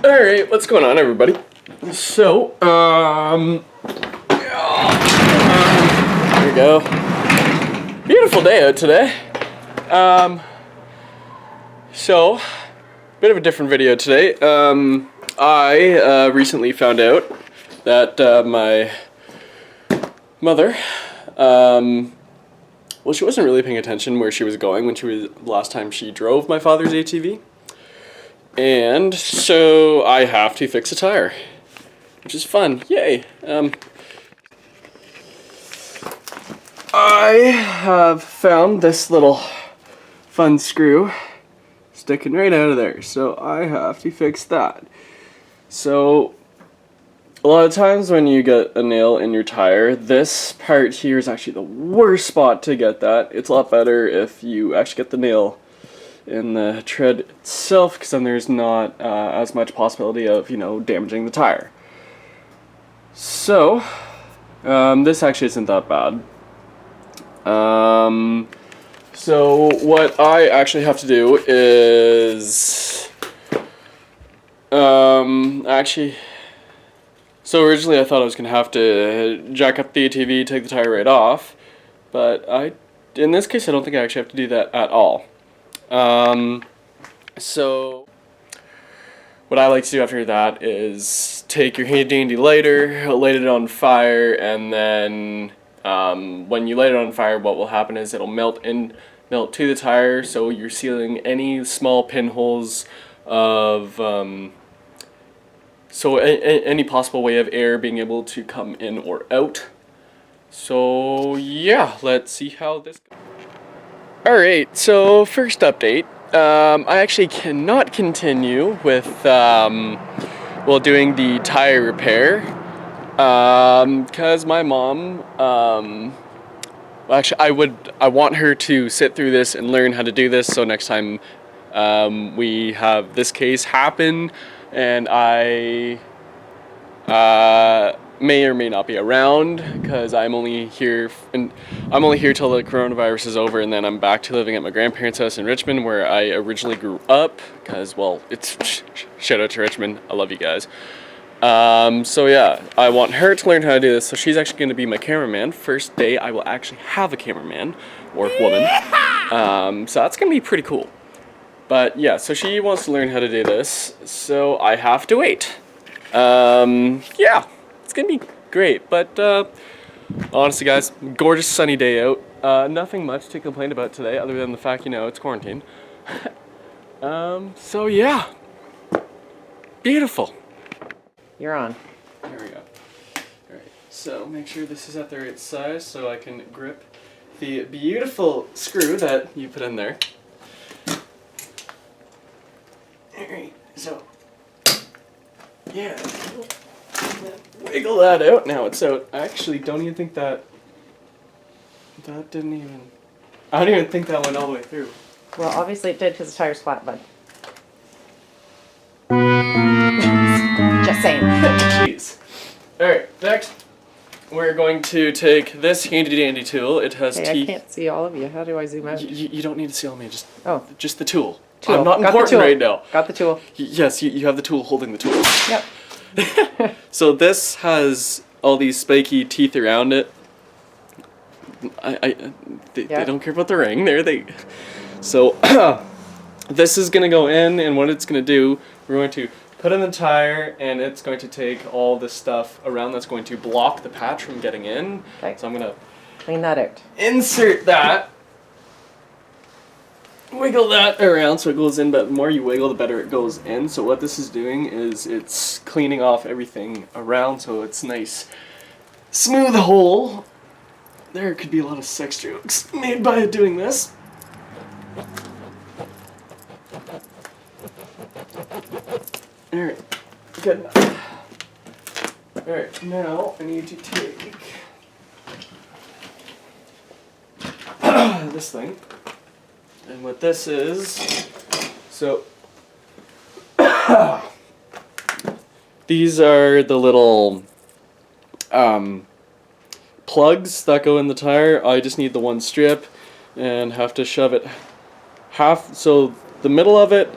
Alright, what's going on, everybody? So, here we go. Beautiful day out today. So, bit of a different video today. I recently found out that my mother, well, she wasn't really paying attention where she was going when last time she drove my father's ATV. And so I have to fix a tire, which is fun. Yay. I have found this little fun screw sticking right out of there, so I have to fix that. So a lot of times when you get a nail in your tire, this part here is actually the worst spot to get that. It's a lot better if you actually get the nail in the tread itself, because then there's not as much possibility of, damaging the tire. So, this actually isn't that bad. So what I actually have to do is, so originally I thought I was going to have to jack up the ATV, take the tire right off, but in this case I don't think I actually have to do that at all. So what I like to do after that is take your handy dandy lighter, light it on fire, and then when you light it on fire, what will happen is it'll melt to the tire, so you're sealing any small pinholes of any possible way of air being able to come in or out. So yeah, let's see how this goes. Alright, so first update. I actually cannot continue with doing the tire repair because my mom, I want her to sit through this and learn how to do this, so next time we have this case happen and I may or may not be around, because I'm only here till the coronavirus is over, and then I'm back to living at my grandparents' house in Richmond, where I originally grew up, because, well, it's shout out to Richmond, I love you guys. So yeah, I want her to learn how to do this, so she's actually going to be my cameraman. First day I will actually have a cameraman, or woman, so that's going to be pretty cool. But yeah, so she wants to learn how to do this, so I have to wait. Yeah. It's gonna be great, but honestly guys, gorgeous sunny day out. Nothing much to complain about today other than the fact, it's quarantine. So yeah, beautiful. You're on. There we go. Alright, so make sure this is at the right size so I can grip the beautiful screw that you put in there. Alright, so yeah. Wiggle that out. Now it's out. I actually don't even think that didn't even... I don't even think that went all the way through. Well, obviously it did because the tire's flat, bud. Just saying. Jeez. Alright, next we're going to take this handy dandy tool. It has Hey, teeth. I can't see all of you. How do I zoom out? You don't need to see all me, just the tool. Tool. I'm not Got important right now. Got the tool. Yes, you have the tool holding the tool. Yep. So this has all these spiky teeth around it. They don't care about the ring. So this is gonna go in, and what it's gonna do, we're going to put in the tire, and it's going to take all this stuff around that's going to block the patch from getting in. Okay. So I'm gonna clean that out. Insert that. Wiggle that around so it goes in, but the more you wiggle, the better it goes in. So what this is doing is it's cleaning off everything around, so it's nice, smooth hole. There could be a lot of sex jokes made by doing this. Alright, good enough. Alright, now I need to take this thing. And what this is, so these are the little plugs that go in the tire. I just need the one strip and have to shove it so the middle of it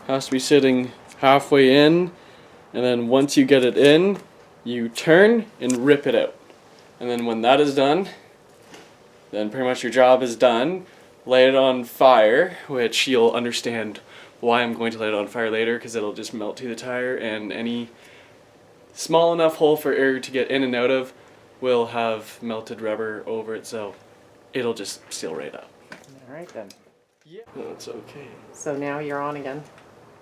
has to be sitting halfway in, And then once you get it in, you turn and rip it out. And then when that is done, then pretty much your job is done. Lay it on fire, which you'll understand why I'm going to light it on fire later, because it'll just melt to the tire, and any small enough hole for air to get in and out of will have melted rubber over it, so it'll just seal right up. All right then. Yeah, that's okay. So now you're on again.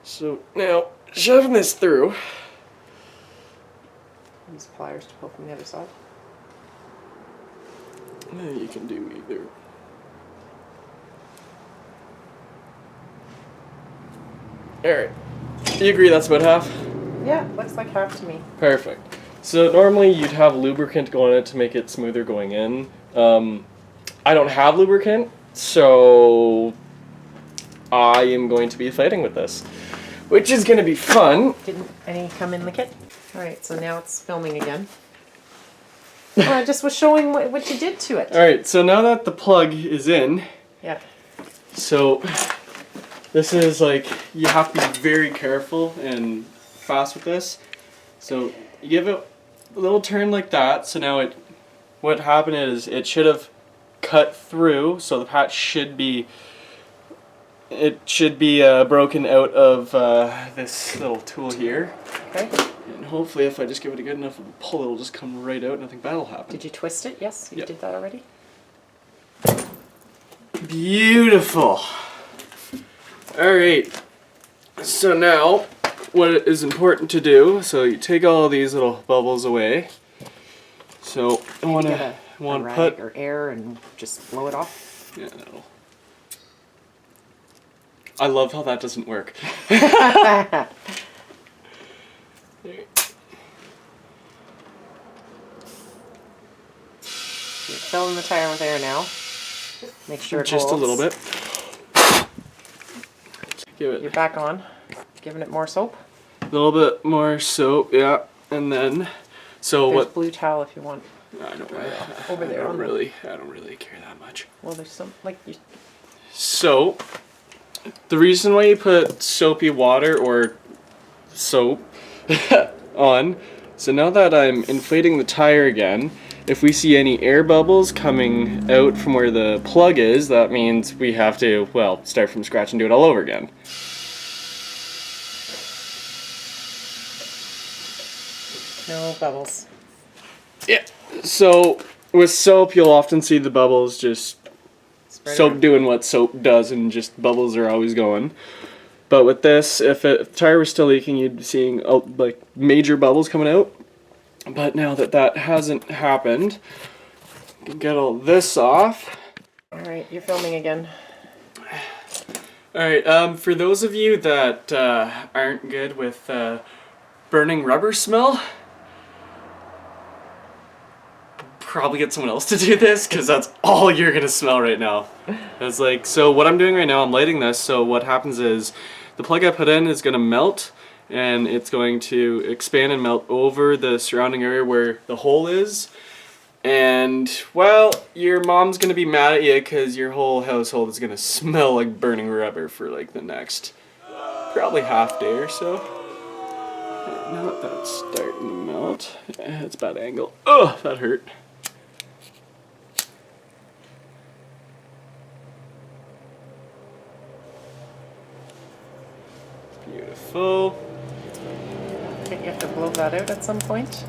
So now, shoving this through. Use pliers to pull from the other side. You can do either. Alright. You agree that's about half? Yeah, looks like half to me. Perfect. So normally you'd have lubricant go on it to make it smoother going in. I don't have lubricant, so I am going to be fighting with this, which is going to be fun. Didn't any come in the kit? All right, so now it's filming again. Oh, I just was showing what you did to it. Alright, so now that the plug is in, Yeah. so this is like, you have to be very careful and fast with this. So you give it a little turn like that, so now what happened is it should have cut through, so the patch should be, broken out of this little tool here. Okay. And hopefully if I just give it a good enough of a pull, it'll just come right out, nothing bad will happen. Did you twist it? Yes, you Yep. did that already. Beautiful. Alright, so now what is important to do, so you take all these little bubbles away. So I want Get to a rag put, or air and just blow it off. yeah, that'll, I love how that doesn't work. You're filling the tire with air now. Make sure it Just holds. a little bit. Give You're it back on. Giving it more soap. a little bit more soap, yeah, and then, so There's what? blue towel if you want. I don't, Over there on the- I don't really care that much. Well, there's some like you. So, the reason why you put soapy water or soap on, so now that I'm inflating the tire again, if we see any air bubbles coming out from where the plug is, that means we have to, well, start from scratch and do it all over again. No bubbles. Yeah, so with soap you'll often see the bubbles just Spread it soap out. doing what soap does, and just bubbles are always going. But with this, if the tire was still leaking, you'd be seeing like major bubbles coming out. But now that that hasn't happened, you can get all this off. All right, you're filming again. All right, for those of you that aren't good with burning rubber smell, probably get someone else to do this, because that's all you're gonna smell right now. It's like, so what I'm doing right now, I'm lighting this, so what happens is the plug I put in is gonna melt, and it's going to expand and melt over the surrounding area where the hole is. And, well, your mom's gonna be mad at you because your whole household is gonna smell like burning rubber for like the next probably half day or so. Okay, now that that's starting to melt, it's a bad angle. Oh, that hurt. Beautiful. Okay, you have to blow that out at some point.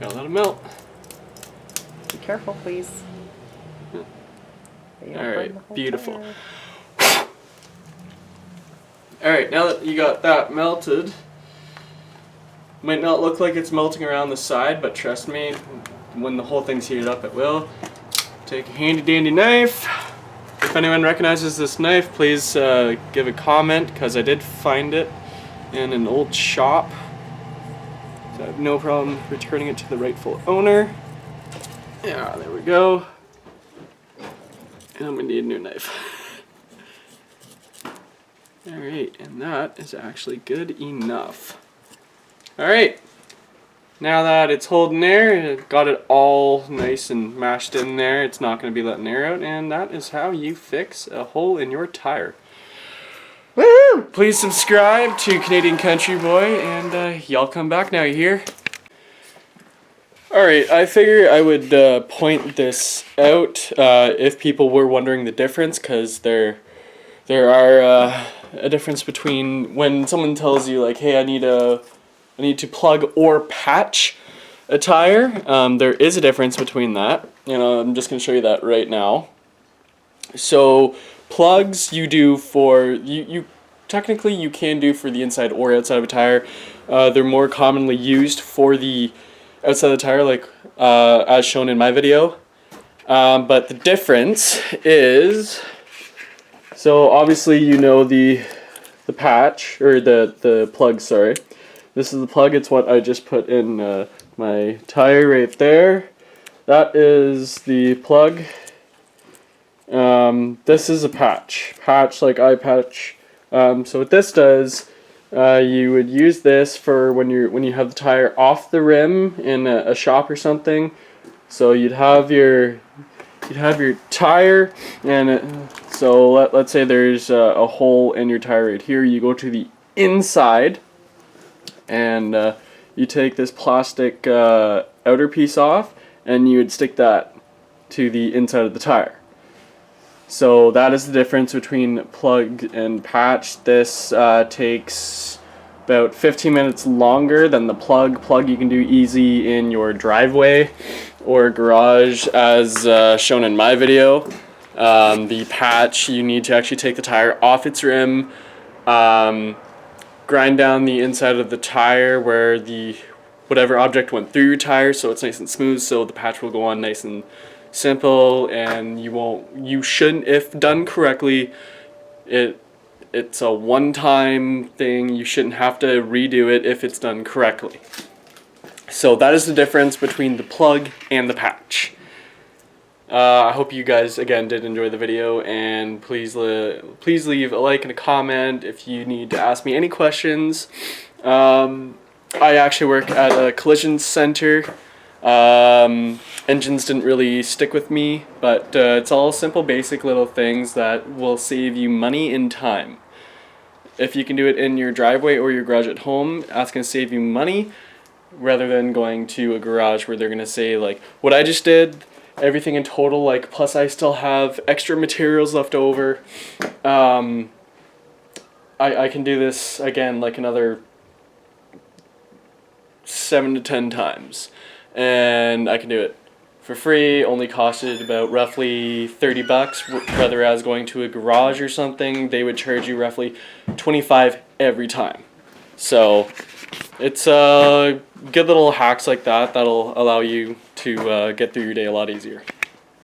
Gotta let it melt. Be careful, please. Yeah. You don't All burn right, the whole beautiful. tire. Alright, now that you got that melted, might not look like it's melting around the side, but trust me, when the whole thing's heated up, it will. Take a handy dandy knife. If anyone recognizes this knife, please give a comment, because I did find it in an old shop. So I have no problem returning it to the rightful owner. Yeah, there we go. And we need a new knife. Alright, and that is actually good enough. Alright, now that it's holding air, got it all nice and mashed in there, it's not going to be letting air out, and that is how you fix a hole in your tire. Woo! Woo! Please subscribe to Canadian Country Boy, and y'all come back now, you hear? Alright, I figure I would point this out if people were wondering the difference, because there are a difference between when someone tells you, like, hey, I need to plug or patch a tire. There is a difference between that. I'm just going to show you that right now. So plugs you do for, you technically you can do for the inside or outside of a tire. They're more commonly used for the outside of the tire, like as shown in my video. But the difference is, so obviously the patch, or the plug, sorry. This is the plug, it's what I just put in my tire right there. That is the plug. This is a patch like eye patch. So what this does, you would use this for when you have the tire off the rim in a shop or something. So you'd have your tire, and so let's say there's a hole in your tire right here. You go to the inside, and you take this plastic outer piece off, and you would stick that to the inside of the tire. So that is the difference between plug and patch. This takes about 15 minutes longer than the plug. Plug you can do easy in your driveway or garage, as shown in my video. The patch, you need to actually take the tire off its rim, grind down the inside of the tire where whatever object went through your tire, so it's nice and smooth, so the patch will go on nice and simple, and you shouldn't, if done correctly, it's a one-time thing. You shouldn't have to redo it if it's done correctly. So that is the difference between the plug and the patch. I hope you guys again did enjoy the video, and please leave a like and a comment if you need to ask me any questions. I actually work at a collision center. Engines didn't really stick with me, but it's all simple, basic little things that will save you money and time. If you can do it in your driveway or your garage at home, that's going to save you money rather than going to a garage where they're going to say, like, what I just did, everything in total, like, plus I still have extra materials left over. I can do this again like another 7 to 10 times. And I can do it for free. Only costed about roughly $30. Whether I was going to a garage or something, they would charge you roughly $25 every time. So it's good little hacks like that that'll allow you to get through your day a lot easier.